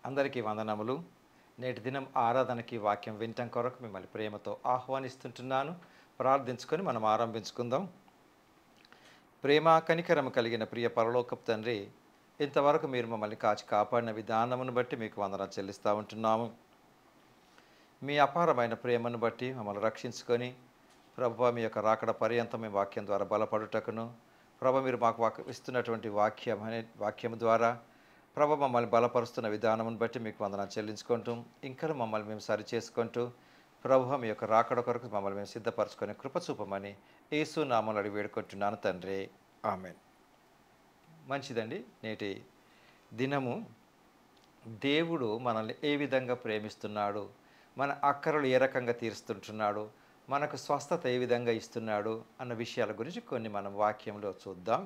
అందరికీ వందనములు. నేటి దినం ఆరాధనకి వాక్యం వినటం కొరకు మిమ్మల్ని ప్రేమతో ఆహ్వానిస్తుంటున్నాను. ప్రార్థించుకొని మనం ఆరంభించుకుందాం. ప్రేమ కనికరము కలిగిన ప్రియ పరలోకపు తండ్రి, ఇంతవరకు మీరు మమ్మల్ని కాచి కాపాడిన విధానమును బట్టి మీకు వందనాలు చెల్లిస్తూ ఉంటున్నాము. మీ అపారమైన ప్రేమను బట్టి మమ్మల్ని రక్షించుకొని ప్రభువా, మీ యొక్క రాకడ పర్యంతం మీ వాక్యం ద్వారా బలపడుటకును, ప్రభు మీరు మాకు ఇస్తున్నటువంటి వాక్యం ద్వారా ప్రభు మమ్మల్ని బలపరుస్తున్న విధానమును బట్టి మీకు వందనాలు చెల్లించుకుంటూ, ఇంకా మమ్మల్ని మేము సరి చేసుకుంటూ ప్రభు మీ యొక్క రాకడ కొరకు మమ్మల్ని మేము సిద్ధపరచుకొని కృప చూపమని యేసు నామములో అడిగి వేడుకుంటున్నాను తండ్రి. ఆమేన్. మంచిదండి. నేటి దినము దేవుడు మనల్ని ఏ విధంగా ప్రేమిస్తున్నాడు, మన అక్కరలు ఏ రకంగా తీరుస్తుంటున్నాడు, మనకు స్వస్థత ఏ విధంగా ఇస్తున్నాడు అన్న విషయాల గురించి కొన్ని మనం వాక్యంలో చూద్దాం.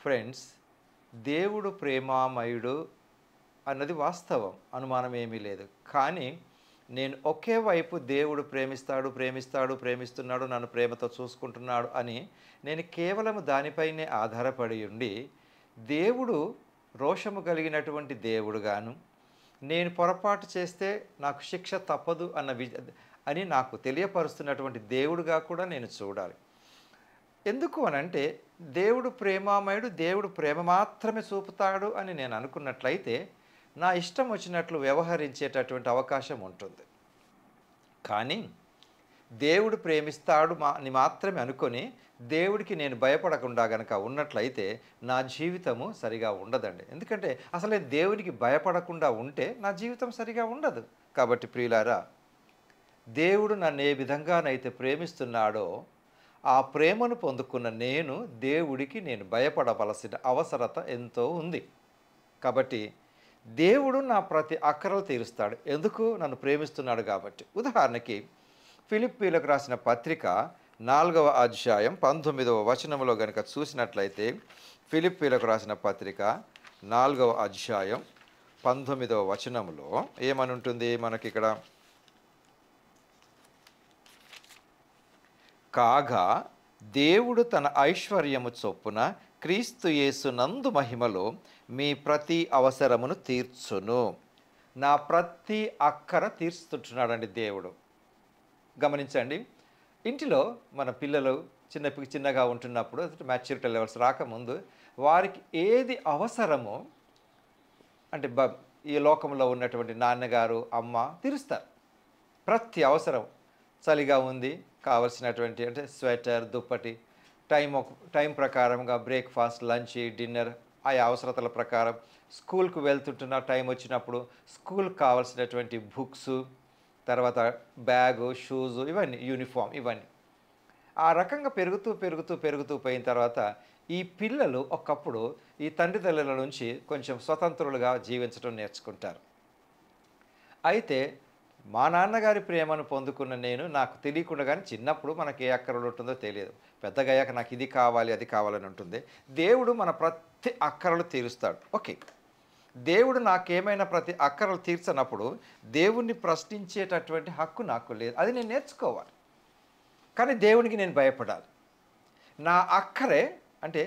ఫ్రెండ్స్, దేవుడు ప్రేమామయుడు అన్నది వాస్తవం, అనుమానం ఏమీ లేదు. కానీ నేను ఒకే వైపు దేవుడు ప్రేమిస్తున్నాడు, నన్ను ప్రేమతో చూసుకుంటున్నాడు అని నేను కేవలం దానిపైనే ఆధారపడి ఉండి, దేవుడు రోషము కలిగినటువంటి దేవుడుగాను, నేను పొరపాటు చేస్తే నాకు శిక్ష తప్పదు అని నాకు తెలియపరుస్తున్నటువంటి దేవుడుగా కూడా నేను చూడాలి. ఎందుకు అనంటే, దేవుడు ప్రేమామయుడు, దేవుడు ప్రేమ మాత్రమే చూపుతాడు అని నేను అనుకున్నట్లయితే నా ఇష్టం వచ్చినట్లు వ్యవహరించేటటువంటి అవకాశం ఉంటుంది. కానీ దేవుడు ప్రేమిస్తాడు అని మాత్రమే అనుకొని దేవుడికి నేను భయపడకుండా గనక ఉన్నట్లయితే నా జీవితము సరిగా ఉండదండి. ఎందుకంటే అసలే దేవునికి భయపడకుండా ఉంటే నా జీవితం సరిగా ఉండదు. కాబట్టి ప్రియులారా, దేవుడు నన్ను ఏ విధంగానైతే ప్రేమిస్తున్నాడో ఆ ప్రేమను పొందుకున్న దేవుడికి నేను భయపడవలసిన అవసరత ఎంతో ఉంది. కాబట్టి దేవుడు నా ప్రతి అక్కరలు తీరుస్తాడు. ఎందుకు? నన్ను ప్రేమిస్తున్నాడు కాబట్టి. ఉదాహరణకి ఫిలిప్పీలకు రాసిన పత్రిక 4వ అధ్యాయం 19వ వచనంలో గనుక చూసినట్లయితే, ఫిలిప్పీలకు రాసిన పత్రిక 4వ అధ్యాయం 19వ వచనంలో ఏమని ఉంటుంది మనకి ఇక్కడ? కాగా దేవుడు తన ఐశ్వర్యము చొప్పున క్రీస్తు యేసునందు మహిమలో మీ ప్రతి అవసరమును తీర్చును. నా ప్రతి అక్కర తీర్చుతుంటున్నాడండి దేవుడు. గమనించండి, ఇంటిలో మన పిల్లలు చిన్నగా ఉంటున్నప్పుడు, మ్యాచ్యూరిటీ లెవెల్స్ రాకముందు వారికి ఏది అవసరమో అంటే ఈ లోకంలో ఉన్నటువంటి నాన్నగారు అమ్మ తీరుస్తారు. ప్రతి అవసరం, చలిగా ఉంది కావలసినటువంటి అంటే స్వెటర్, దుప్పటి, టైం ప్రకారంగా బ్రేక్ఫాస్ట్, లంచ్, డిన్నర్, ఆయా అవసరతల ప్రకారం స్కూల్కు వెళ్తుంటున్న టైం వచ్చినప్పుడు స్కూల్కి కావాల్సినటువంటి బుక్స్, తర్వాత బ్యాగు, షూజు, ఇవన్నీ యూనిఫామ్, ఇవన్నీ ఆ రకంగా పెరుగుతూ పోయిన తర్వాత ఈ పిల్లలు ఒకప్పుడు ఈ తండ్రిదండ్రుల నుంచి కొంచెం స్వతంత్రులుగా జీవించడం నేర్చుకుంటారు. అయితే మా నాన్నగారి ప్రేమను పొందుకున్న నాకు తెలియకుండా, కానీ చిన్నప్పుడు మనకి ఏ అక్కరలు ఉంటుందో తెలియదు. పెద్దగా అయ్యాక నాకు ఇది కావాలి అది కావాలని ఉంటుంది. దేవుడు మన ప్రతి అక్కరలు తీరుస్తాడు. ఓకే, దేవుడు నాకేమైనా ప్రతి అక్కరలు తీర్చనప్పుడు దేవుణ్ణి ప్రశ్నించేటటువంటి హక్కు నాకు లేదు. అది నేను నేర్చుకోవాలి. కానీ దేవునికి నేను భయపడాలి. నా అక్కరే అంటే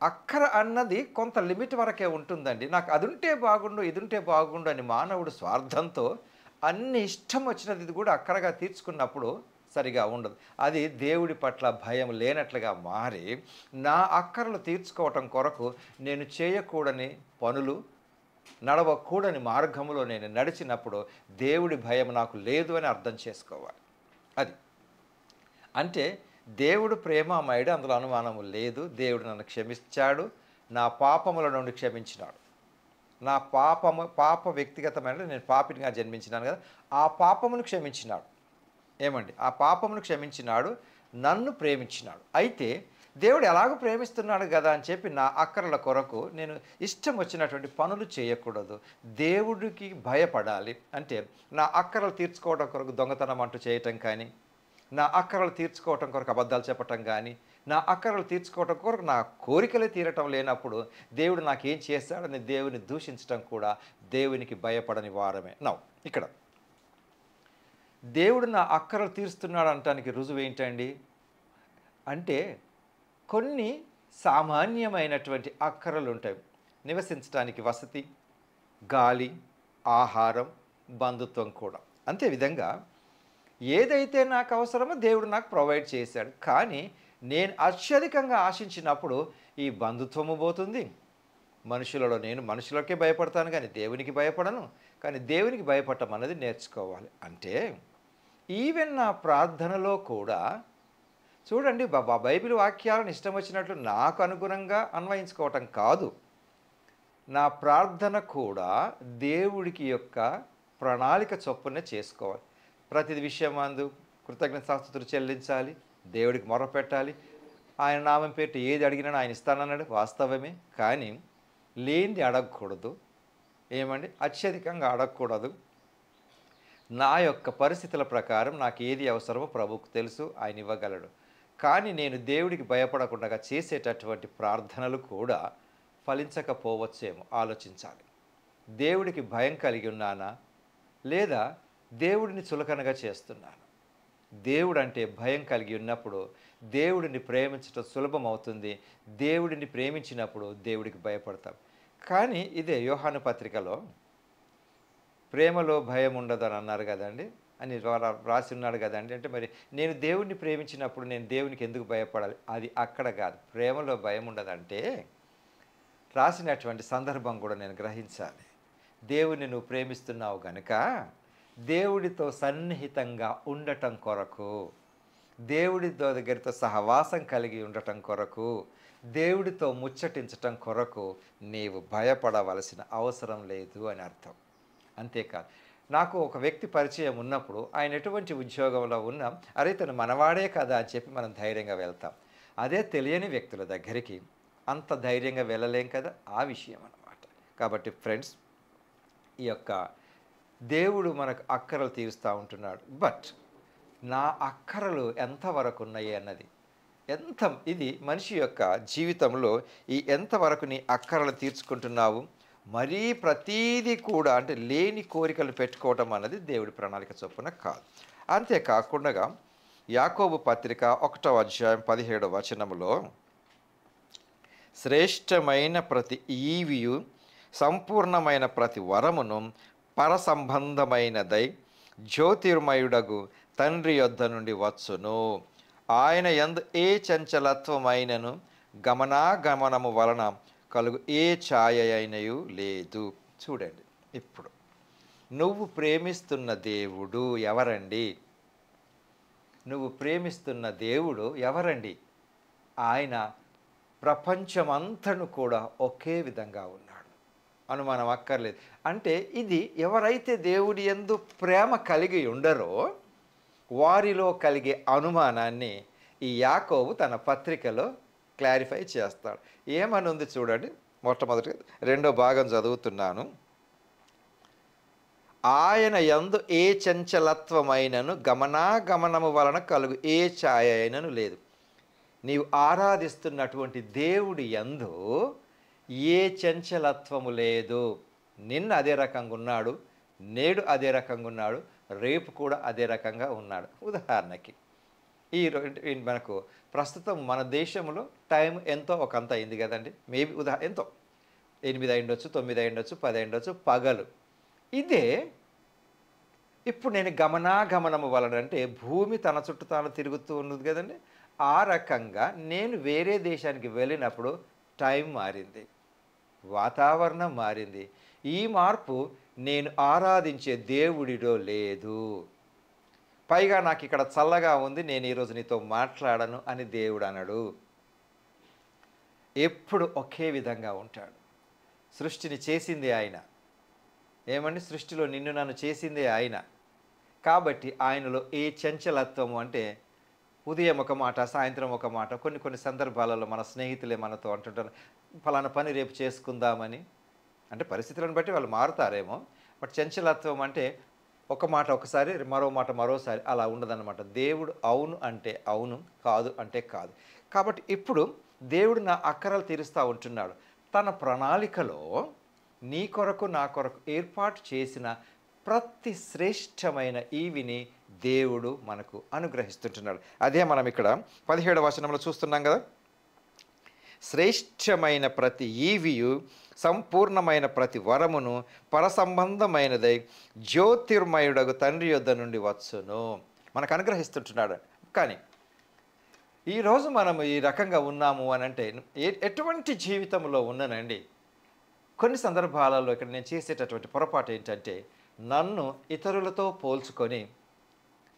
అక్కర అన్నది కొంత లిమిట్ వరకే ఉంటుందండి. నాకు అది ఉంటే బాగుండు, ఇది ఉంటే బాగుండు అని మానవుడు స్వార్థంతో అన్ని ఇష్టం వచ్చినది ఇది కూడా అక్కరగా తీర్చుకున్నప్పుడు సరిగా ఉండదు. అది దేవుడి పట్ల భయం లేనట్లుగా మారి, నా అక్కరలు తీర్చుకోవటం కొరకు నేను చేయకూడని పనులు, నడవకూడని మార్గంలో నేను నడిచినప్పుడు దేవుడి భయం నాకు లేదు అని అర్థం చేసుకోవాలి. అది అంటే దేవుడు ప్రేమామయుడు, అందులో అనుమానము లేదు. దేవుడు నన్ను క్షమించాడు, నా పాపముల నుండి క్షమించినాడు. నా పాప వ్యక్తిగతమైన, నేను పాపినిగా జన్మించినాను కదా, ఆ పాపమును క్షమించినాడు. ఏమండి? ఆ పాపమును క్షమించినాడు, నన్ను ప్రేమించినాడు. అయితే దేవుడు ఎలాగో ప్రేమిస్తున్నాడు కదా అని చెప్పి నా అక్కరల కొరకు నేను ఇష్టం వచ్చినటువంటి పనులు చేయకూడదు. దేవుడికి భయపడాలి. అంటే నా అక్కరలు తీర్చుకోవడం కొరకు దొంగతనం అంటూ చేయటం కానీ, నా అక్కరలు తీర్చుకోవటం కొరకు అబద్ధాలు చెప్పటం కానీ, నా అక్కరలు తీర్చుకోవటం కొరకు నా కోరికలే తీరటం లేనప్పుడు దేవుడు నాకేం చేస్తాడని దేవుని దూషించటం కూడా దేవునికి భయపడని వారమే. ఇక్కడ దేవుడు నా అక్కరలు తీరుస్తున్నాడు అనటానికి రుజువు ఏంటండి అంటే, కొన్ని సామాన్యమైనటువంటి అక్కరలు ఉంటాయి. నివసించడానికి వసతి, గాలి, ఆహారం, బంధుత్వం కూడా. అంతే విధంగా ఏదైతే నాకు అవసరమో దేవుడు నాకు ప్రొవైడ్ చేశాడు. కానీ నేను అత్యధికంగా ఆశించినప్పుడు ఈ బంధుత్వము పోతుంది. మనుషులలో నేను మనుషులకే భయపడతాను కానీ దేవునికి భయపడను. కానీ దేవునికి భయపడటం అన్నది నేర్చుకోవాలి. అంటే ఈవెన్ నా ప్రార్థనలో కూడా చూడండి, బైబిల్ వాక్యాలను ఇష్టం వచ్చినట్లు నాకు అనుగుణంగా అన్వయించుకోవటం కాదు. నా ప్రార్థన కూడా దేవుడికి యొక్క ప్రణాళిక చొప్పునే చేసుకోవాలి. ప్రతి విషయమందు కృతజ్ఞతాస్తుతులు చెల్లించాలి, దేవుడికి మొరపెట్టాలి. ఆయన నామం పెట్టి ఏది అడిగినా ఆయన ఇస్తానన్నాడు, వాస్తవమే. కానీ లేనిది అడగకూడదు. ఏమండి, అత్యధికంగా అడగకూడదు. నా యొక్క పరిస్థితుల ప్రకారం నాకు ఏది అవసరమో ప్రభువుకు తెలుసు, ఆయన ఇవ్వగలడు. కానీ నేను దేవుడికి భయపడకుండా చేసేటటువంటి ప్రార్థనలు కూడా ఫలించకపోవచ్చేమో ఆలోచించాలి. దేవుడికి భయం కలిగి ఉన్నానా, లేదా దేవుడిని చులకనగా చేస్తున్నాను? దేవుడు అంటే భయం కలిగి ఉన్నప్పుడు దేవుడిని ప్రేమించడం సులభం అవుతుంది. దేవుడిని ప్రేమించినప్పుడు దేవుడికి భయపడతాం. కానీ ఇదే యోహాను పత్రికలో ప్రేమలో భయం ఉండదని అన్నారు కదండి అని రాసి ఉన్నాడు కదండి. అంటే మరి నేను దేవుడిని ప్రేమించినప్పుడు నేను దేవునికి ఎందుకు భయపడాలి? అది అక్కడ కాదు. ప్రేమలో భయం ఉండదంటే రాసినటువంటి సందర్భం కూడా నేను గ్రహించాలి. దేవుడిని నువ్వు ప్రేమిస్తున్నావు గనుక దేవుడితో సన్నిహితంగా ఉండటం కొరకు, దేవుడితో దగ్గరతో సహవాసం కలిగి ఉండటం కొరకు, దేవుడితో ముచ్చటించటం కొరకు నీవు భయపడవలసిన అవసరం లేదు అని అర్థం. అంతేకాదు, నాకు ఒక వ్యక్తి పరిచయం ఉన్నప్పుడు ఆయన ఎటువంటి ఉద్యోగంలో ఉన్నా అరే తను మనవాడే కదా అని చెప్పి మనం ధైర్యంగా వెళ్తాం. అదే తెలియని వ్యక్తుల దగ్గరికి అంత ధైర్యంగా వెళ్ళలేం కదా, ఆ విషయం అన్నమాట. కాబట్టి ఫ్రెండ్స్, ఈ యొక్క దేవుడు మనకు అక్కరలు తీరుస్తూ ఉంటున్నాడు. బట్ నా అక్కరలు ఎంతవరకు ఉన్నాయి అన్నది ఇది మనిషి యొక్క జీవితంలో ఈ ఎంతవరకు నీ అక్కరలు తీర్చుకుంటున్నావు. మరీ ప్రతీది కూడా అంటే లేని కోరికలు పెట్టుకోవటం అన్నది దేవుడి ప్రణాళిక చొప్పున కాదు. అంతేకాకుండా యాకోబు పత్రిక 1వ అధ్యాయం 17వ వచనములో శ్రేష్టమైన ప్రతి ఈవియు సంపూర్ణమైన ప్రతి వరమును పరసంబంధమైనదై జ్యోతిర్మయుడగు తండ్రి యొద్ద నుండి వచ్చును. ఆయన యందు ఏ చంచలత్వమైనను గమనాగమనము వలన కలుగు ఏ ఛాయ అయినయు లేదు. చూడండి, ఇప్పుడు నువ్వు ప్రేమిస్తున్న దేవుడు ఎవరండి? నువ్వు ప్రేమిస్తున్న దేవుడు ఎవరండి? ఆయన ప్రపంచమంతను కూడా ఒకే విధంగా ఉన్నాడు, అనుమానం అక్కర్లేదు. అంటే ఇది ఎవరైతే దేవుడి యందు ప్రేమ కలిగి ఉండరో వారిలో కలిగే అనుమానాన్ని ఈ యాకోబు తన పత్రికలో క్లారిఫై చేస్తాడు. ఏమని ఉంది చూడండి. మొట్టమొదటి 2వ భాగం చదువుతున్నాను. ఆయన యందు ఏ చంచలత్వమైనను గమనాగమనము వలన కలుగు ఏ ఛాయ అయినను లేదు. నీవు ఆరాధిస్తున్నటువంటి దేవుడి యందు ఏ చంచలత్వము లేదు. నిన్న అదే రకంగా ఉన్నాడు, నేడు అదే రకంగా ఉన్నాడు, రేపు కూడా అదే రకంగా ఉన్నాడు. ఉదాహరణకి మనకు ప్రస్తుతం మన దేశంలో టైం ఎంతో ఒకంత అయింది కదండి. మేబీ ఎంతో 8 అయ్యుండొచ్చు, 9 అయ్యుండొచ్చు, 10 అయ్యుండొచ్చు, పగలు. ఇదే ఇప్పుడు నేను గమనాగమనము వలన అంటే భూమి తన చుట్టూ తాను తిరుగుతూ ఉన్నది కదండి. ఆ రకంగా నేను వేరే దేశానికి వెళ్ళినప్పుడు టైం మారింది, వాతావరణం మారింది. ఈ మార్పు నేను ఆరాధించే దేవుడిలో లేదు. పైగా నాకు ఇక్కడ చల్లగా ఉంది, నేను ఈరోజు నీతో మాట్లాడను అని దేవుడు అనడు. ఎప్పుడు ఒకే విధంగా ఉంటాడు. సృష్టిని చేసింది ఆయన. ఏమండి, సృష్టిలో నిన్ను నన్ను చేసిందే ఆయన. కాబట్టి ఆయనలో ఏ చంచలత్వము అంటే ఉదయం ఒక మాట, సాయంత్రం ఒక మాట. కొన్ని సందర్భాలలో మన స్నేహితులే మనతో అంటుంటారు, ఫలానా పని రేపు చేసుకుందామని. అంటే పరిస్థితులను బట్టి వాళ్ళు మారుతారేమో. బట్ చంచలత్వం అంటే ఒక మాట ఒకసారి, మరో మాట మరోసారి, అలా ఉండదన్నమాట. దేవుడు అవును అంటే అవును, కాదు అంటే కాదు. కాబట్టి ఇప్పుడు దేవుడు నా అక్కరలు తీరుస్తూ ఉంటున్నాడు. తన ప్రణాళికలో నీ కొరకు నా కొరకు ఏర్పాటు చేసిన ప్రతి శ్రేష్టమైన ఈవిని దేవుడు మనకు అనుగ్రహిస్తుంటున్నాడు. అదే మనం ఇక్కడ 17వ వచనంలో చూస్తున్నాం కదా. శ్రేష్టమైన ప్రతి ఈవియు సంపూర్ణమైన ప్రతి వరమును పరసంబంధమైనదై జ్యోతిర్మయుడగు తండ్రి యొద్ద నుండి వచ్చును మనకు అనుగ్రహిస్తుంటున్నాడు. కానీ ఈరోజు మనం ఈ రకంగా ఉన్నాము అని అంటే ఎటువంటి జీవితంలో ఉన్నానండి. కొన్ని సందర్భాలలో ఇక్కడ నేను చేసేటటువంటి పొరపాటు ఏంటంటే, నన్ను ఇతరులతో పోల్చుకొని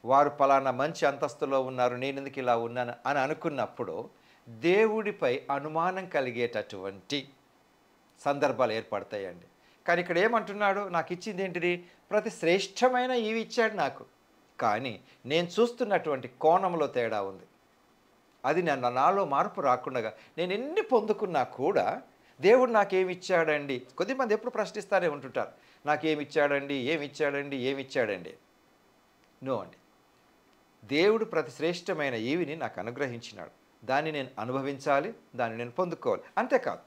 వారు పలానా మంచి అంతస్తులో ఉన్నారు, నేను ఎందుకు ఇలా ఉన్నాను అని అనుకున్నప్పుడు దేవుడిపై అనుమానం కలిగేటటువంటి సందర్భాలు ఏర్పడతాయండి. కానీ ఇక్కడ ఏమంటున్నాడు, నాకు ఇచ్చింది ఏంటిది, ప్రతి శ్రేష్టమైన ఇవి ఇచ్చాడు నాకు. కానీ నేను చూస్తున్నటువంటి కోణంలో తేడా ఉంది. అది నాలో మార్పు రాకుండా నేను ఎన్ని పొందుకున్నా కూడా దేవుడు నాకేమి ఇచ్చాడండి. కొద్దిమంది ఎప్పుడు ప్రశ్నిస్తారే ఉంటుంటారు, నాకేమిచ్చాడండి, ఏమిచ్చాడండి. నో అండి, దేవుడు ప్రతి శ్రేష్టమైన ఈవిని నాకు అనుగ్రహించినాడు. దాన్ని నేను అనుభవించాలి, దాన్ని నేను పొందుకోవాలి. అంతేకాదు,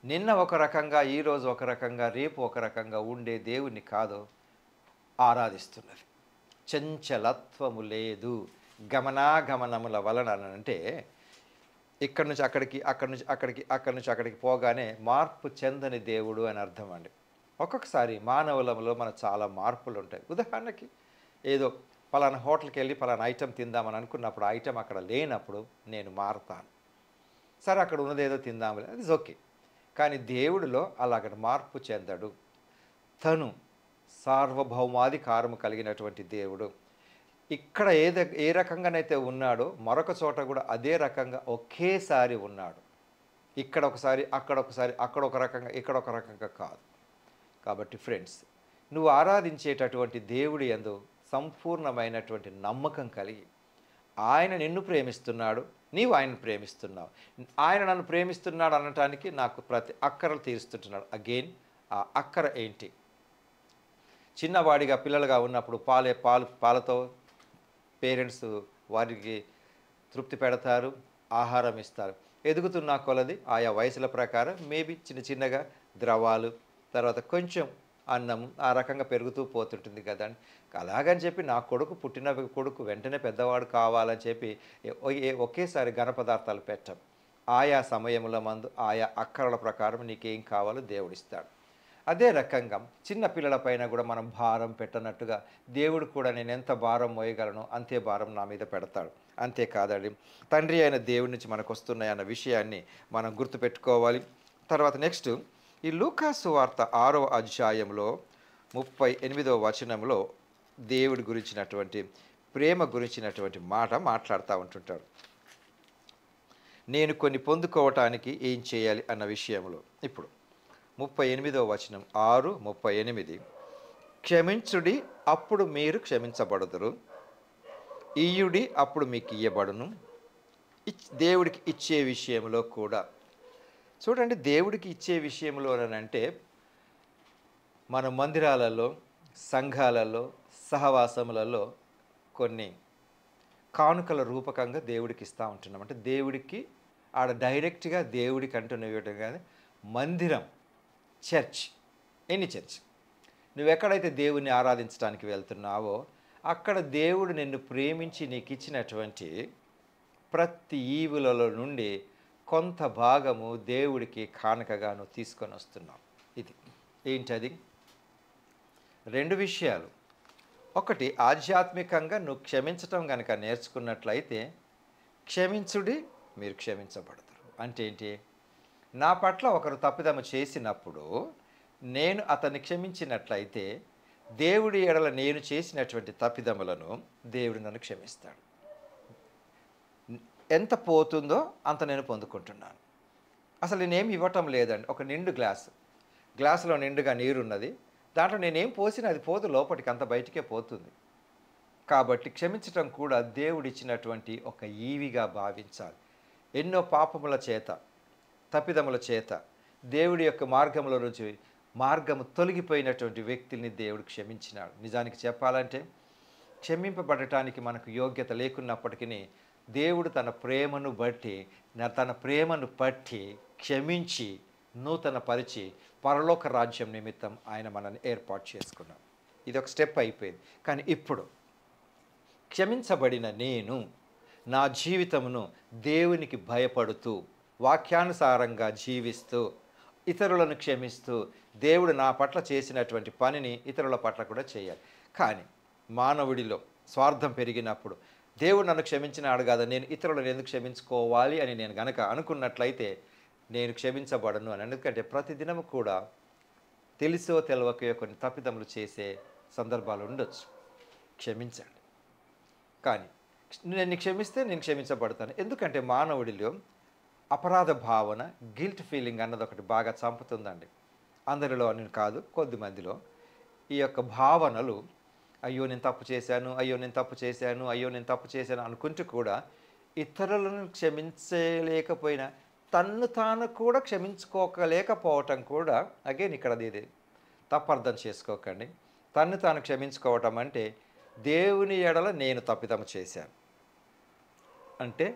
నిన్న ఒక రకంగా, ఈరోజు ఒక రకంగా, రేపు ఒక రకంగా ఉండే దేవుణ్ణి కాదు ఆరాధిస్తున్నది. చంచలత్వము లేదు, గమనాగమనముల వలన అంటే ఇక్కడి నుంచి అక్కడికి, అక్కడి నుంచి అక్కడికి పోగానే మార్పు చెందని దేవుడు అని అర్థం అండి. ఒక్కొక్కసారి మానవులంలో మనకు చాలా మార్పులు ఉంటాయి. ఉదాహరణకి ఏదో పలానా హోటల్కి వెళ్ళి పలానా ఐటెం తిందామని అనుకున్నప్పుడు ఆ ఐటెం అక్కడ లేనప్పుడు నేను మారుతాను. సరే, అక్కడ ఉన్నదేదో తిందామని, అది ఓకే. కానీ దేవుడిలో అలాగ మార్పు చెందడు. తను సార్వభౌమాధికారము కలిగినటువంటి దేవుడు. ఇక్కడ ఏ రకంగానైతే ఉన్నాడో మరొక చోట కూడా అదే రకంగా ఒకేసారి ఉన్నాడు. ఇక్కడ ఒకసారి, అక్కడ ఒకసారి, అక్కడ ఒక రకంగా, ఇక్కడ ఒక రకంగా కాదు. కాబట్టి ఫ్రెండ్స్, నువ్వు ఆరాధించేటటువంటి దేవుడి యందు సంపూర్ణమైనటువంటి నమ్మకం కలిగి, ఆయన నిన్ను ప్రేమిస్తున్నాడు, నీవు ఆయనను ప్రేమిస్తున్నావు. ఆయన నన్ను ప్రేమిస్తున్నాడు అనటానికి నాకు ప్రతి అక్కరలు తీరుస్తుంటున్నాడు. అగైన్ ఆ అక్కర ఏంటి? చిన్నవాడిగా పిల్లలుగా ఉన్నప్పుడు పాలతో పేరెంట్స్ వారికి తృప్తి పెడతారు, ఆహారం ఇస్తారు. ఎదుగుతున్న కొలది ఆయా వయసుల ప్రకారం మేబీ చిన్నగా ద్రవాలు, తర్వాత కొంచెం అన్నం, ఆ రకంగా పెరుగుతూ పోతుంటుంది కదండి. అలాగని చెప్పి నా పుట్టిన కొడుకు వెంటనే పెద్దవాడు కావాలని చెప్పి ఒకేసారి ఘన పదార్థాలు పెట్టం. ఆయా సమయముల మందు ఆయా అక్కరల ప్రకారం నీకేం కావాలో దేవుడిస్తాడు. అదే రకంగా చిన్న పిల్లలపైన కూడా మనం భారం పెట్టనట్టుగా దేవుడు కూడా నేను ఎంత భారం మోయగలను అంతే భారం నా మీద పెడతాడు. అంతేకాదండి, తండ్రి అయిన దేవుడి నుంచి మనకు వస్తున్నాయి అన్న విషయాన్ని మనం గుర్తుపెట్టుకోవాలి. తర్వాత నెక్స్ట్ ఈ లూకాసు వార్త 6వ అధ్యాయంలో 38వ వచనంలో దేవుడి గురించినటువంటి ప్రేమ గురించినటువంటి మాట మాట్లాడుతూ ఉంటుంటాడు. నేను కొన్ని పొందుకోవటానికి ఏం చేయాలి అన్న విషయంలో ఇప్పుడు 38వ వచనం 6:38, క్షమించుడి అప్పుడు మీరు క్షమించబడుదురు, ఇయ్యుడి అప్పుడు మీకు ఇయ్యబడును. దేవుడికి ఇచ్చే విషయంలో కూడా చూడండి, దేవుడికి ఇచ్చే విషయంలోనంటే మన మందిరాలలో, సంఘాలలో, సహవాసములలో కొన్ని కానుకల రూపకంగా దేవుడికి ఇస్తూ ఉంటున్నాం. అంటే దేవుడికి ఆడ డైరెక్ట్గా దేవుడికి అంటున్నవి కానీ మందిరం, చర్చ్, ఎనీ చర్చ్, నువ్వెక్కడైతే దేవుణ్ణి ఆరాధించడానికి వెళ్తున్నావో అక్కడ దేవుడు నిన్ను ప్రేమించి నీకు ఇచ్చినటువంటి ప్రతి ఈవులలో నుండి కొంత భాగము దేవుడికి కానుకగా నువ్వు తీసుకొని వస్తున్నావు. ఇది ఏంటది? 2 విషయాలు. ఒకటి, ఆధ్యాత్మికంగా నువ్వు క్షమించటం కనుక నేర్చుకున్నట్లయితే క్షమించుడి మీరు క్షమించబడతారు. అంటే ఏంటి? నా పట్ల ఒకరు తప్పిదము చేసినప్పుడు నేను అతన్ని క్షమించినట్లయితే దేవుడి ఎడల నేను చేసినటువంటి తప్పిదములను దేవుడు నన్ను క్షమిస్తాడు. ఎంత పోతుందో అంత నేను పొందుకుంటున్నాను. అసలు నేనేమి ఇవ్వటం లేదండి. ఒక నిండు గ్లాసులో నిండుగా నీరున్నది, దాంట్లో నేనేం పోసినా అది పోదు, లోపలికి అంత బయటికే పోతుంది. కాబట్టి క్షమించటం కూడా దేవుడిచ్చినటువంటి ఒక ఈవిగా భావించాలి. ఎన్నో పాపముల చేత, తప్పిదముల చేత దేవుడి యొక్క మార్గంలో నుంచి మార్గము తొలగిపోయినటువంటి వ్యక్తుల్ని దేవుడు క్షమించినాడు. నిజానికి చెప్పాలంటే క్షమింపబడటానికి మనకు యోగ్యత లేకున్నప్పటికీ దేవుడు తన ప్రేమను పట్టి క్షమించి నూతన పరిచి పరలోక రాజ్యం నిమిత్తం ఆయన మనల్ని ఏర్పాటు చేసుకున్నాడు. ఇది ఒక స్టెప్ అయిపోయింది. కానీ ఇప్పుడు క్షమించబడిన నేను నా జీవితమును దేవునికి భయపడుతూ వాక్యానుసారంగా జీవిస్తూ ఇతరులను క్షమిస్తూ దేవుడు నా పట్ల చేసినటువంటి పనిని ఇతరుల పట్ల కూడా చేయాలి. కానీ మానవుడిలో స్వార్థం పెరిగినప్పుడు దేవుడు నన్ను క్షమించినాడు కదా, నేను ఇతరులను ఎందుకు క్షమించుకోవాలి అని నేను గనక అనుకున్నట్లయితే నేను క్షమించబడను అని. ఎందుకంటే ప్రతిదినము కూడా తెలుసో తెలవకయో కొన్ని తప్పిదములు చేసే సందర్భాలు ఉండొచ్చు. క్షమించండి. కానీ నేను క్షమిస్తే నేను క్షమించబడతాను. ఎందుకంటే మానవుడిలో అపరాధ భావన, గిల్ట్ ఫీలింగ్ అన్నది ఒకటి బాగా చంపుతుందండి. అందరిలో అని కాదు, కొద్దిమందిలో ఈ యొక్క భావనలు, అయ్యో నేను తప్పు చేశాను, అయ్యో నేను తప్పు చేశాను, అయ్యో నేను తప్పు చేశాను అనుకుంటూ కూడా ఇతరులను క్షమించలేకపోయినా తన్ను తాను కూడా క్షమించుకోలేకపోవటం కూడా అగైన్ ఇక్కడ ఇది తప్పర్థం చేసుకోకండి. తన్ను తాను క్షమించుకోవటం అంటే దేవుని ఎడల నేను తప్పిదము చేశాను అంటే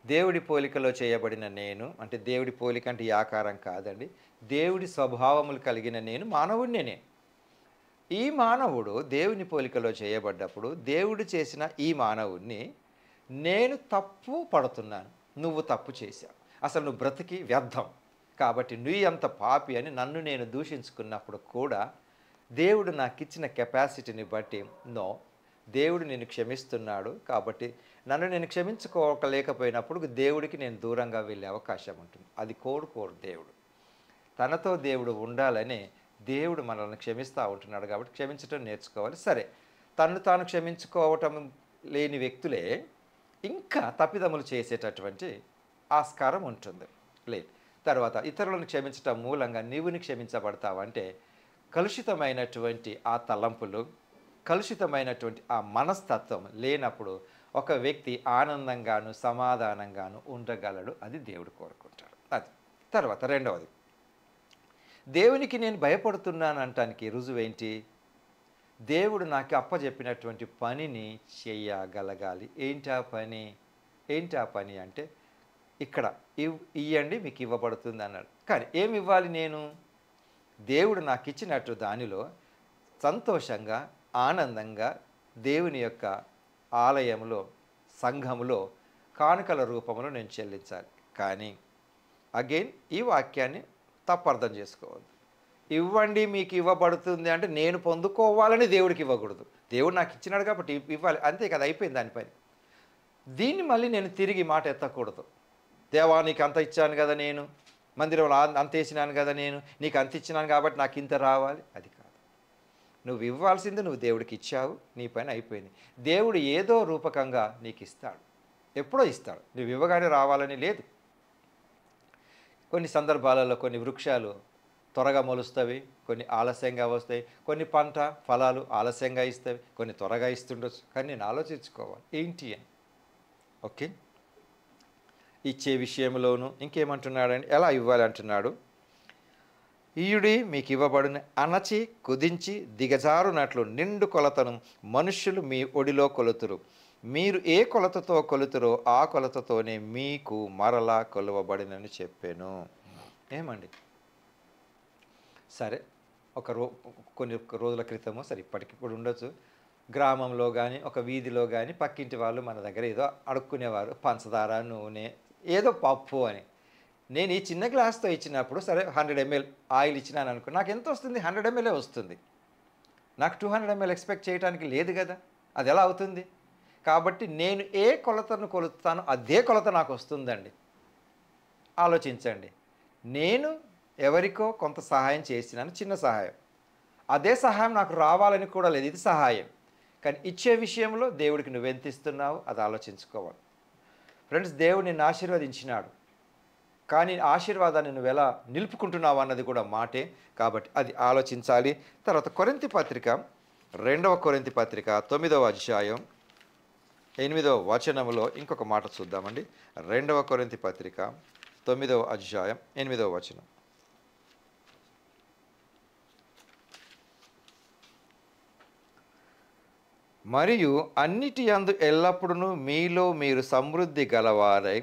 దేవుడి పోలికలో చేయబడిన నేను, అంటే దేవుడి పోలిక అంటే ఈ ఆకారం కాదండి, దేవుడి స్వభావములు కలిగిన నేను మానవుడినే. ఈ మానవుడు దేవుని పోలికలో చేయబడ్డప్పుడు దేవుడు చేసిన ఈ మానవుడిని నేను తప్పు పడుతున్నాను, నువ్వు తప్పు చేశావు, అసలు నువ్వు బ్రతికి వ్యర్థం కాబట్టి నువ్వు అంత పాపి అని నన్ను నేను దూషించుకున్నప్పుడు కూడా దేవుడు నాకు ఇచ్చిన కెపాసిటీని బట్టి నో, దేవుడు నేను క్షమిస్తున్నాడు కాబట్టి నన్ను నేను క్షమించుకోలేకపోయినప్పుడు దేవుడికి నేను దూరంగా వెళ్ళే అవకాశం ఉంటుంది. అది కోరుకోరు దేవుడు. తనతో దేవుడు ఉండాలని దేవుడు మనల్ని క్షమిస్తూ ఉంటున్నాడు కాబట్టి క్షమించటం నేర్చుకోవాలి. సరే, తను తాను క్షమించుకోవటం లేని వ్యక్తులే ఇంకా తప్పిదములు చేసేటటువంటి ఆస్కారం ఉంటుంది. లేదు, తర్వాత ఇతరులను క్షమించటం మూలంగా నీవుని క్షమించబడతావంటే కలుషితమైనటువంటి ఆ తలంపులు, కలుషితమైనటువంటి ఆ మనస్తత్వం లేనప్పుడు ఒక వ్యక్తి ఆనందంగాను సమాధానంగాను ఉండగలడు. అది దేవుడు కోరుకుంటాడు. అది తర్వాత రెండవది, దేవునికి నేను భయపడుతున్నాను అనటానికి రుజువేంటి? దేవుడు నాకు అప్పచెప్పినటువంటి పనిని చేయగలగాలి. ఏంటి ఆ పని అంటే ఇక్కడ ఇవ్వండి మీకు ఇవ్వబడుతుంది అన్నాడు. కానీ ఏమి ఇవ్వాలి? నేను దేవుడు నాకు ఇచ్చినట్టు దానిలో సంతోషంగా ఆనందంగా దేవుని యొక్క ఆలయంలో సంఘములో కానుకల రూపంలో నేను చెల్లించాలి. కానీ అగైన్ ఈ వాక్యాన్ని తప్పర్థం చేసుకోవద్దు. ఇవ్వండి మీకు ఇవ్వబడుతుంది అంటే నేను పొందుకోవాలని దేవుడికి ఇవ్వకూడదు. దేవుడు నాకు ఇచ్చినాడు కాబట్టి ఇవ్వాలి, అంతే కదా, అయిపోయింది దానిపైన. దీన్ని మళ్ళీ నేను తిరిగి మాట ఎత్తకూడదు. దేవా నీకు అంత ఇచ్చాను కదా, నేను మందిరంలో అంత వేసినాను కదా, నేను నీకు అంత ఇచ్చినాను కాబట్టి నాకు ఇంత రావాలి, అది కాదు. నువ్వు ఇవ్వాల్సింది నువ్వు దేవుడికి ఇచ్చావు, నీ పైన అయిపోయింది. దేవుడు ఏదో రూపకంగా నీకు ఇస్తాడు, ఎప్పుడో ఇస్తాడు, నువ్వు ఇవ్వగానే రావాలని లేదు. కొన్ని సందర్భాలలో కొన్ని వృక్షాలు త్వరగా మొలుస్తవి, కొన్ని ఆలస్యంగా వస్తాయి, కొన్ని పంట ఫలాలు ఆలస్యంగా ఇస్తాయి, కొన్ని త్వరగా ఇస్తుండొచ్చు. కానీ నేను ఆలోచించుకోవాలి ఏంటి అని. ఓకే, ఇచ్చే విషయంలోనూ ఇంకేమంటున్నాడండి, ఎలా ఇవ్వాలి అంటున్నాడు. ఈయుడి మీకు ఇవ్వబడిన అణచి కుదించి దిగజారునట్లు నిండు కొలతను మనుష్యులు మీ ఒడిలో కొలుతురు. మీరు ఏ కొలతతో కొలుతురో ఆ కొలతతోనే మీకు మరలా కొలవబడినని చెప్పాను. ఏమండి, సరే కొన్ని రోజుల క్రితము, సరే ఇప్పటికి కూడా ఉండొచ్చు, గ్రామంలో కానీ ఒక వీధిలో కానీ పక్కింటి వాళ్ళు మన దగ్గర ఏదో అడుక్కునేవారు, పంచదార నూనె ఏదో పప్పు అని. నేను ఈ చిన్న గ్లాస్తో ఇచ్చినప్పుడు సరే 100 ml ఆయిల్ ఇచ్చినాను అనుకో, నాకు ఎంత వస్తుంది? 100 ml వస్తుంది. నాకు 200 ml ఎక్స్పెక్ట్ చేయడానికి లేదు కదా, అది ఎలా అవుతుంది? కాబట్టి నేను ఏ కొలతను కొలుస్తానో అదే కొలత నాకు వస్తుందండి. ఆలోచించండి, నేను ఎవరికో కొంత సహాయం చేసినాను, చిన్న సహాయం, అదే సహాయం నాకు రావాలని కూడా లేదు, ఇది సహాయం. కానీ ఇచ్చే విషయంలో దేవుడికి నువ్వెంత ఇస్తున్నావు అది ఆలోచించుకోవాలి. ఫ్రెండ్స్, దేవుడు నిన్ను ఆశీర్వదించినాడు, కానీ ఆశీర్వాదాన్ని నువ్వు ఎలా నిలుపుకుంటున్నావు అన్నది కూడా మాటే, కాబట్టి అది ఆలోచించాలి. తర్వాత కొరింథీ పత్రిక, 2వ కొరింథీ పత్రిక 9వ అధ్యాయం 8వ వచనంలో ఇంకొక మాట చూద్దామండి. 2వ కొరింథీ పత్రిక 9వ అధ్యాయం 8వ వచనం. మరియు అన్నిటి యందు ఎల్లప్పుడూ మీలో మీరు సమృద్ధి గలవారై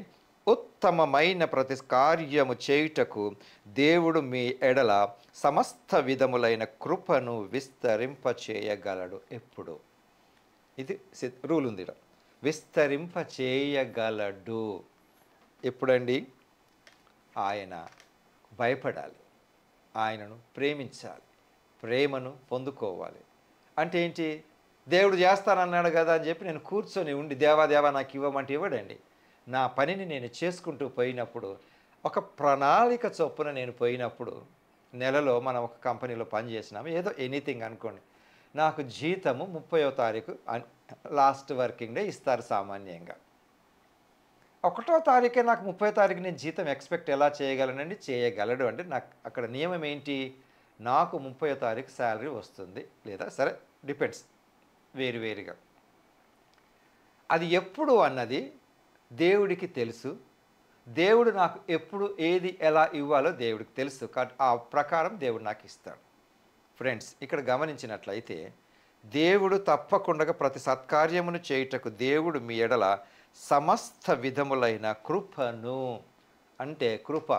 ఉత్తమమైన ప్రతి కార్యము చేయుటకు దేవుడు మీ ఎడల సమస్త విధములైన కృపను విస్తరింపచేయగలడు. ఎప్పుడు? ఇది రూల్ ఉంది, విస్తరింపచేయగలడు. ఎప్పుడండి? ఆయన భయపడాలి, ఆయనను ప్రేమించాలి, ప్రేమను పొందుకోవాలి. అంటే ఏంటి? దేవుడు చేస్తానన్నాడు కదా అని చెప్పి నేను కూర్చొని ఉండి దేవా నాకు ఇవ్వమంటే ఇవ్వడండి. నా పనిని నేను చేసుకుంటూ పోయినప్పుడు, ఒక ప్రణాళిక చొప్పున నేను పోయినప్పుడు, నెలలో మనం ఒక కంపెనీలో పని చేసినాము, ఏదో ఎనీథింగ్ అనుకోండి, నాకు జీతము 30వ తారీఖు లాస్ట్ వర్కింగ్ డే ఇస్తారు సామాన్యంగా. 1వ తారీఖే నాకు 30వ తారీఖు నేను జీతం ఎక్స్పెక్ట్ ఎలా చేయగలనండి? చేయగలడు. అంటే నాకు అక్కడ నియమం ఏంటి? నాకు 30వ తారీఖు శాలరీ వస్తుంది, లేదా సరే డిపెండ్స్ వేరువేరుగా. అది ఎప్పుడు అన్నది దేవుడికి తెలుసు. దేవుడు నాకు ఎప్పుడు ఏది ఎలా ఇవ్వాలో దేవుడికి తెలుసు. ఆ ప్రకారం దేవుడు నాకు ఇస్తాడు. ఫ్రెండ్స్, ఇక్కడ గమనించినట్లయితే దేవుడు తప్పకుండా ప్రతి సత్కార్యమును చేయుటకు దేవుడు మీ ఎడల సమస్త విధములైన కృపను, అంటే కృప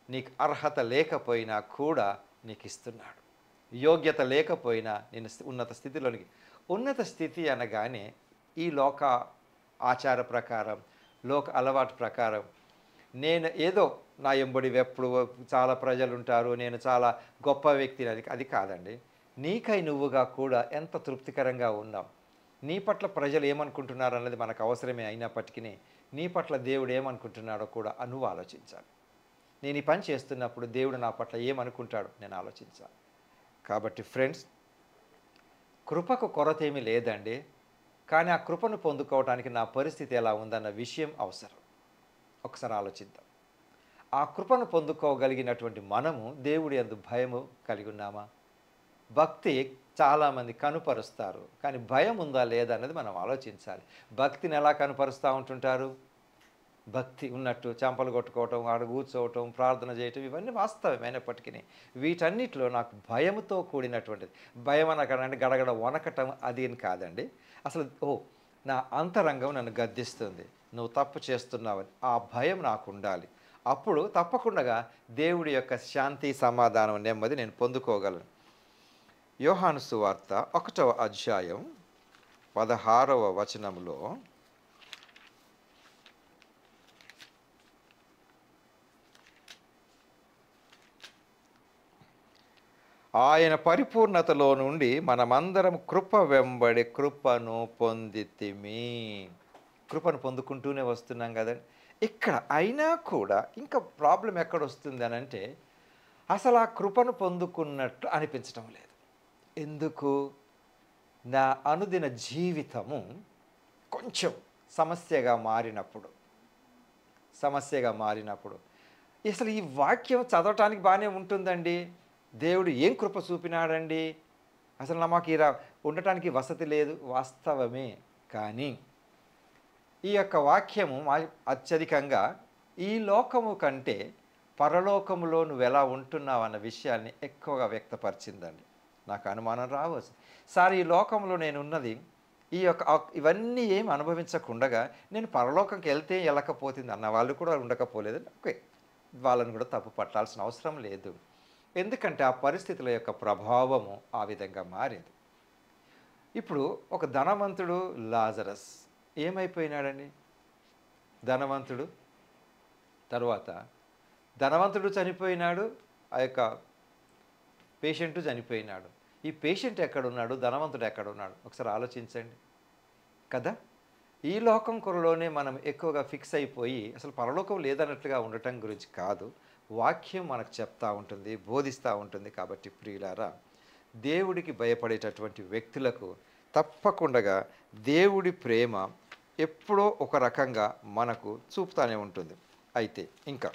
నీకు అర్హత లేకపోయినా కూడా నీకు ఇస్తున్నాడు. యోగ్యత లేకపోయినా నేను ఉన్నత స్థితిలోనికి, ఉన్నత స్థితి అనగానే ఈ లోక ఆచార ప్రకారం, లోక అలవాటు ప్రకారం నేను ఏదో నా ఎంబడి ఎప్పుడు చాలా ప్రజలు ఉంటారు, నేను చాలా గొప్ప వ్యక్తిని, అది కాదండి. నీకై నువ్వుగా కూడా ఎంత తృప్తికరంగా ఉన్నావు. నీ పట్ల ప్రజలు ఏమనుకుంటున్నారు అన్నది మనకు అవసరమే అయినప్పటికీ, నీ పట్ల దేవుడు ఏమనుకుంటున్నాడో కూడా నువ్వు ఆలోచించాలి. నేను ఈ పని చేస్తున్నప్పుడు దేవుడు నా పట్ల ఏమనుకుంటాడో నేను ఆలోచించాలి. కాబట్టి ఫ్రెండ్స్, కృపకు కొరత ఏమీ లేదండి. కానీ ఆ కృపను పొందుకోవడానికి నా పరిస్థితి ఎలా ఉందన్న విషయం అవసరం. ఒకసారి ఆలోచిద్దాం. ఆ కృపను పొందుకోగలిగినటువంటి మనము దేవుడి యందు భయము కలిగి ఉన్నామా? భక్తి చాలామంది కనుపరుస్తారు, కానీ భయం ఉందా లేదా అన్నది మనం ఆలోచించాలి. భక్తిని ఎలా కనుపరుస్తూ ఉంటుంటారు? భక్తి ఉన్నట్టు చెంపలు కొట్టుకోవటం, ఆడ కూర్చోవటం, ప్రార్థన చేయటం, ఇవన్నీ వాస్తవమైనప్పటికీ వీటన్నిటిలో నాకు భయముతో కూడినటువంటిది. భయం అనకంటే గడగడ వనకటం అది అని కాదండి. అసలు నా అంతరంగం నన్ను గద్దిస్తుంది, నువ్వు తప్పు చేస్తున్నావని ఆ భయం నాకు ఉండాలి. అప్పుడు తప్పకుండా దేవుడి యొక్క శాంతి, సమాధానం, నెమ్మది నేను పొందుకోగలను. యోహాను సువార్త 1వ అధ్యాయం 16వ వచనంలో, ఆయన పరిపూర్ణతలో నుండి మనమందరం కృప వెంబడి కృపను పొందితిమి. కృపను పొందుకుంటూనే వస్తున్నాం కదండి. ఇక్కడ అయినా కూడా ఇంకా ప్రాబ్లం ఎక్కడ వస్తుంది అని అంటే, అసలు ఆ కృపను పొందుకున్నట్టు అనిపించడం లేదు. ఎందుకు? నా అనుదిన జీవితము కొంచెం సమస్యగా మారినప్పుడు అసలు ఈ వాక్యం చదవటానికి బాగానే ఉంటుందండి. దేవుడు ఏం కృప చూపినాడండి? అసలు మాకు ఇలా ఉండటానికి వసతి లేదు, వాస్తవమే. కానీ ఈ యొక్క వాక్యము అత్యధికంగా ఈ లోకము కంటే పరలోకములో నువ్వు ఎలా ఉంటున్నావు అన్న విషయాన్ని ఎక్కువగా వ్యక్తపరిచిందండి. నాకు అనుమానం రావచ్చు, సార్ ఈ లోకంలో నేను ఉన్నది ఈ యొక్క ఇవన్నీ ఏమి అనుభవించకుండగా నేను పరలోకంకి వెళ్తే వెళ్ళకపోతుంది అన్న వాళ్ళు కూడా ఉండకపోలేదు. ఓకే, వాళ్ళని కూడా తప్పు పట్టాల్సిన అవసరం లేదు. ఎందుకంటే ఆ పరిస్థితుల యొక్క ప్రభావము ఆ విధంగా మారింది. ఇప్పుడు ఒక ధనవంతుడు లాజరస్ ఏమైపోయినాడండి? ధనవంతుడు తర్వాత ధనవంతుడు చనిపోయినాడు, ఆ యొక్క పేషెంట్ చనిపోయినాడు. ఈ పేషెంట్ ఎక్కడున్నాడు, ధనవంతుడు ఎక్కడున్నాడు? ఒకసారి ఆలోచించండి కదా. ఈ లోకం కొరలోనే మనం ఎక్కువగా ఫిక్స్ అయిపోయి అసలు పరలోకం లేదన్నట్లుగా ఉండటం గురించి కాదు, వాక్యం మనకు చెప్తా ఉంటుంది, బోధిస్తూ ఉంటుంది. కాబట్టి ప్రియులారా, దేవుడికి భయపడేటటువంటి వ్యక్తులకు తప్పకుండా దేవుడి ప్రేమ ఎప్పుడో ఒక రకంగా మనకు చూపుతానే ఉంటుంది. అయితే ఇంకా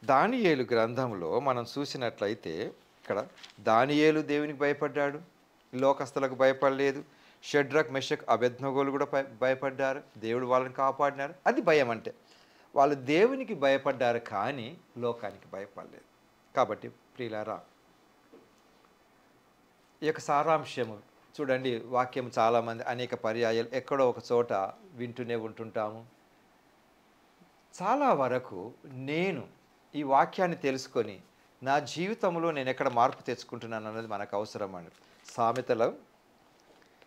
దానియేలు గ్రంథంలో మనం చూసినట్లయితే, ఇక్కడ దానియేలు దేవునికి భయపడ్డాడు, లోకస్తులకు భయపడలేదు. షడ్రక్, మెషక్, అబేద్నెగోలు కూడా భయపడ్డారు, దేవుడు వాళ్ళని కాపాడినారు. అది భయం అంటే. వాళ్ళు దేవునికి భయపడ్డారు కానీ లోకానికి భయపడలేదు. కాబట్టి ప్రియులారా, ఈ యొక్క సారాంశము చూడండి. వాక్యం చాలామంది అనేక పర్యాయాలు ఎక్కడో ఒక చోట వింటూనే ఉంటుంటాము. చాలా వరకు నేను ఈ వాక్యాన్ని తెలుసుకొని నా జీవితంలో నేను ఎక్కడ మార్పు తెచ్చుకుంటున్నాను అన్నది మనకు అవసరం అండి.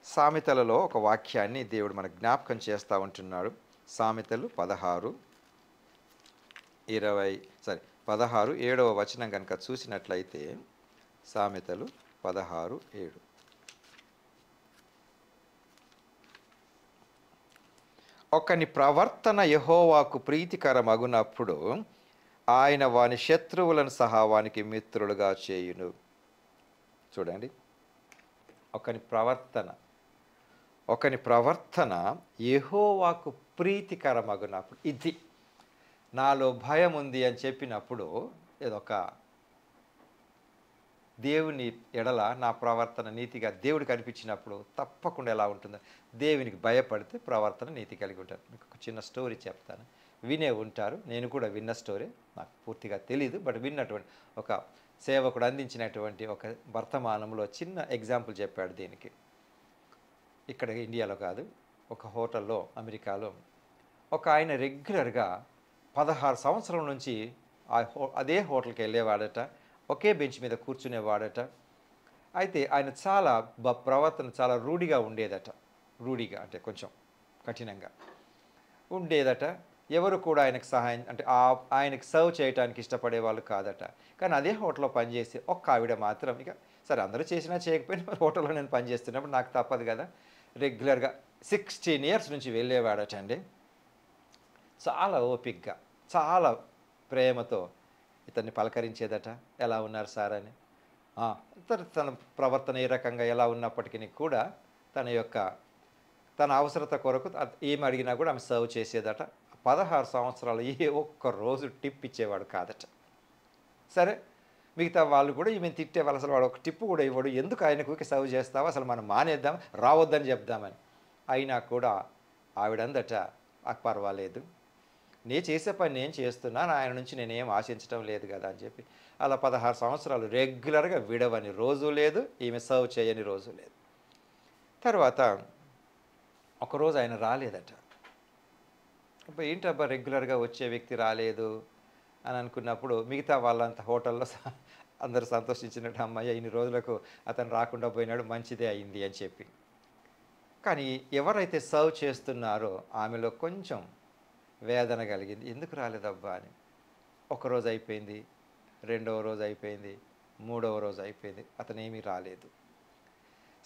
సామెతలలో ఒక వాక్యాన్ని దేవుడు మనకు జ్ఞాపకం చేస్తూ ఉంటున్నాడు. సామెతలు 16:7 కనుక చూసినట్లయితే సామెతలు 16:7. ఒకని ప్రవర్తన యెహోవాకు ప్రీతికరమగునప్పుడు ఆయన వాని శత్రువులను సహా వానికి మిత్రులుగా చేయును. చూడండి, ఒకని ప్రవర్తన యెహోవాకు ప్రీతికరమగునప్పుడు, ఇది నాలో భయం ఉంది అని చెప్పినప్పుడు, ఏదొక దేవుని ఎడల నా ప్రవర్తన నీతిగా దేవుడికి అనిపించినప్పుడు తప్పకుండా ఎలా ఉంటుందో, దేవునికి భయపడితే ప్రవర్తన నీతి కలిగి ఉంటారు. మీకు ఒక చిన్న స్టోరీ చెప్తాను, వినే ఉంటారు. నేను కూడా విన్న స్టోరీ, నాకు పూర్తిగా తెలీదు, బట్ విన్నటువంటి ఒక సేవకుడు అందించినటువంటి ఒక వర్తమానంలో చిన్న ఎగ్జాంపుల్ చెప్పాడు దీనికి. ఇక్కడ ఇండియాలో కాదు, ఒక హోటల్లో అమెరికాలో ఒక ఆయన రెగ్యులర్గా 16 సంవత్సరాల నుంచి అదే హోటల్కి వెళ్ళేవాడట, ఒకే బెంచ్ మీద కూర్చునేవాడట. అయితే ఆయన చాలా ప్రవర్తన చాలా రూఢిగా ఉండేదట. రూఢిగా అంటే కొంచెం కఠినంగా ఉండేదట. ఎవరు కూడా ఆయనకు సహాయం అంటే ఆయనకు సర్వ్ చేయడానికి ఇష్టపడే వాళ్ళు కాదట. కానీ అదే హోటల్లో పనిచేసి ఒక్క ఆవిడ మాత్రం, ఇక సరే అందరూ చేసినా చేయకపోయినా హోటల్లో నేను పనిచేస్తున్నప్పుడు నాకు తప్పదు కదా, రెగ్యులర్గా 16 years నుంచి వెళ్ళేవాడట అండి. చాలా ఓపికగా, చాలా ప్రేమతో ఇతన్ని పలకరించేదట. ఎలా ఉన్నారు సార్ అని. తన ప్రవర్తన ఏ రకంగా ఎలా ఉన్నప్పటికీ కూడా తన అవసరత కొరకు ఏమి అడిగినా కూడా ఆమె సర్వ్ చేసేదట. 16 సంవత్సరాలు ఏ ఒక్క రోజు టిప్ ఇచ్చేవాడు కాదట. సరే, మిగతా వాళ్ళు కూడా ఈమెను తిట్టేవాళ్ళు, అసలు వాడు ఒక టిప్పు కూడా ఇవ్వడు, ఎందుకు ఆయనకు సర్వ్ చేస్తావా, అసలు మనం మానేద్దాం, రావద్దని చెప్దామని. అయినా కూడా ఆవిడందట, పర్వాలేదు, నేను చేసే పని నేను చేస్తున్నాను, ఆయన నుంచి నేనేం ఆశించడం లేదు కదా అని చెప్పి అలా 16 సంవత్సరాలు రెగ్యులర్గా విడవని రోజు లేదు, ఈమె సర్వ్ చేయని రోజు లేదు. తర్వాత ఒకరోజు ఆయన రాలేదట. ఏంటబ్బా రెగ్యులర్గా వచ్చే వ్యక్తి రాలేదు అని అనుకున్నప్పుడు మిగతా వాళ్ళంతా హోటల్లో అందరూ సంతోషించినట్టు, అమ్మాయి ఇన్ని రోజులకు అతను రాకుండా పోయినాడు, మంచిదే అయింది అని చెప్పి. కానీ ఎవరైతే సర్వ్ చేస్తున్నారో ఆమెలో కొంచెం వేదన కలిగింది, ఎందుకు రాలేదబ్బా అని. ఒకరోజు అయిపోయింది, రెండవ రోజు అయిపోయింది, మూడవ రోజు అయిపోయింది, అతను ఏమీ రాలేదు.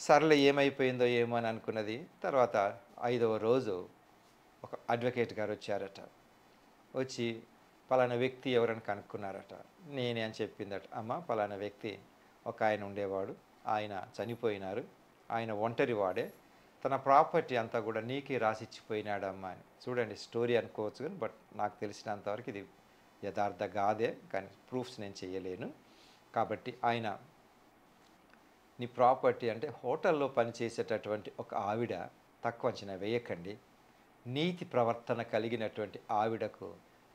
సర్లే ఏమైపోయిందో ఏమో అని అనుకున్నది. తర్వాత 5వ రోజు ఒక అడ్వకేట్ గారు వచ్చారట. వచ్చి పలానా వ్యక్తి ఎవరని కనుక్కున్నారట. నేనే అని చెప్పిందట. అమ్మ, పలానా వ్యక్తి ఒక ఆయన ఉండేవాడు, ఆయన చనిపోయినారు, ఆయన ఒంటరి వాడే, తన ప్రాపర్టీ అంతా కూడా నీకే రాసిచ్చిపోయినాడమ్మా అని. చూడండి, స్టోరీ అనుకోవచ్చు కానీ బట్ నాకు తెలిసినంతవరకు ఇది యథార్థ కాదే, కానీ ప్రూఫ్స్ నేను చేయలేను. కాబట్టి ఆయన నీ ప్రాపర్టీ అంటే హోటల్లో పనిచేసేటటువంటి ఒక ఆవిడ, తక్కువ అంచనా వేయకండి, నీతి ప్రవర్తన కలిగినటువంటి ఆవిడకు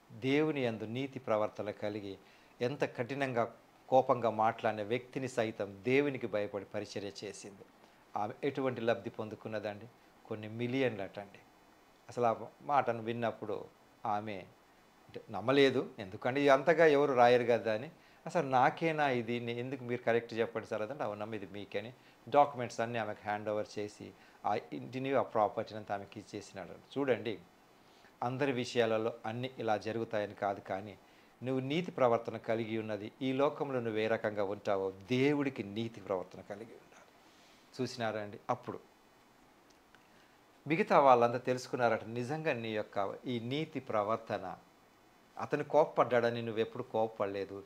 దేవుని యందు నీతి ప్రవర్తన కలిగి ఎంత కఠినంగా కోపంగా మాట్లాడిన వ్యక్తిని సైతం దేవునికి భయపడి పరిచర్య చేసింది. ఆమె ఎటువంటి లబ్ధి పొందుకున్నదండి? కొన్ని మిలియన్లటండి. అసలు ఆ మాటను విన్నప్పుడు ఆమె అంటే నమ్మలేదు. ఎందుకంటే అంతగా ఎవరు రాయరు కదా అని. అసలు నాకేనా ఇది, ఎందుకు మీరు కరెక్ట్ చెప్పండి సార్ అదంటే, అవునమ్మ ఇది మీకని డాక్యుమెంట్స్ అన్నీ ఆమెకు హ్యాండ్ ఓవర్ చేసి ఆ ఇంటిని ఆ ప్రాపర్టీని అంతా ఆమెకి ఇచ్చేసినాడు. చూడండి, అందరి విషయాలలో అన్నీ ఇలా జరుగుతాయని కాదు, కానీ నువ్వు నీతి ప్రవర్తన కలిగి ఉన్నది, ఈ లోకంలో నువ్వు ఏ రకంగా ఉంటావో దేవుడికి నీతి ప్రవర్తన కలిగి ఉండాలి. చూసినారా అండి? అప్పుడు మిగతా వాళ్ళంతా తెలుసుకున్నారట, నిజంగా నీ యొక్క ఈ నీతి ప్రవర్తన, అతను కోప్పడ్డాడని నువ్వెప్పుడు కోప్పడలేదు,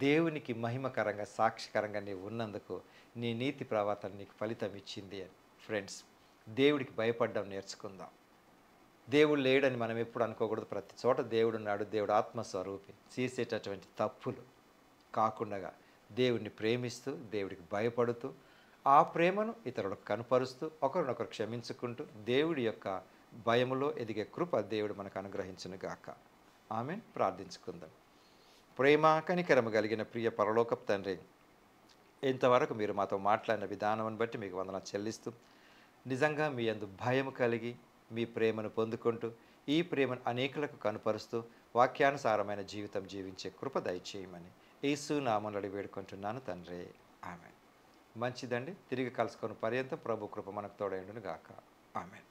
దేవునికి మహిమకరంగా సాక్షికరంగా నీవు ఉన్నందుకు నీ నీతి ప్రవర్తన నీకు ఫలితం ఇచ్చింది అని. ఫ్రెండ్స్, దేవుడికి భయపడడం నేర్చుకుందాం. దేవుడు లేడని మనం ఎప్పుడు అనుకోకూడదు. ప్రతి చోట దేవుడు ఉన్నాడు. దేవుడు ఆత్మస్వరూపి. చేసేటటువంటి తప్పులు కాకుండా దేవుడిని ప్రేమిస్తూ, దేవుడికి భయపడుతూ, ఆ ప్రేమను ఇతరులకు కనపరుస్తూ, ఒకరినొకరు క్షమించుకుంటూ, దేవుడి యొక్క భయములో ఎదిగే కృప దేవుడు మనకు అనుగ్రహించును గాక. ఆమేన్. ప్రార్థించుకుందాం. ప్రేమ కనికరము కలిగిన ప్రియ పరలోకపు తండ్రి, ఇంతవరకు మీరు మాతో మాట్లాడిన విధానం బట్టి మీకు వందనాలు చెల్లిస్తూ, నిజంగా మీ యందు భయం కలిగి మీ ప్రేమను పొందుకుంటూ, ఈ ప్రేమను అనేకులకు కనుపరుస్తూ వాక్యానుసారమైన జీవితం జీవించే కృప దయచేయమని యేసు నామములో వేడుకుంటున్నాను తండ్రి. ఆమేన్. మంచిదండి. తిరిగి కలుసుకొని పర్యంతం ప్రభు కృప మనకు తోడైండును గాక. ఆమేన్.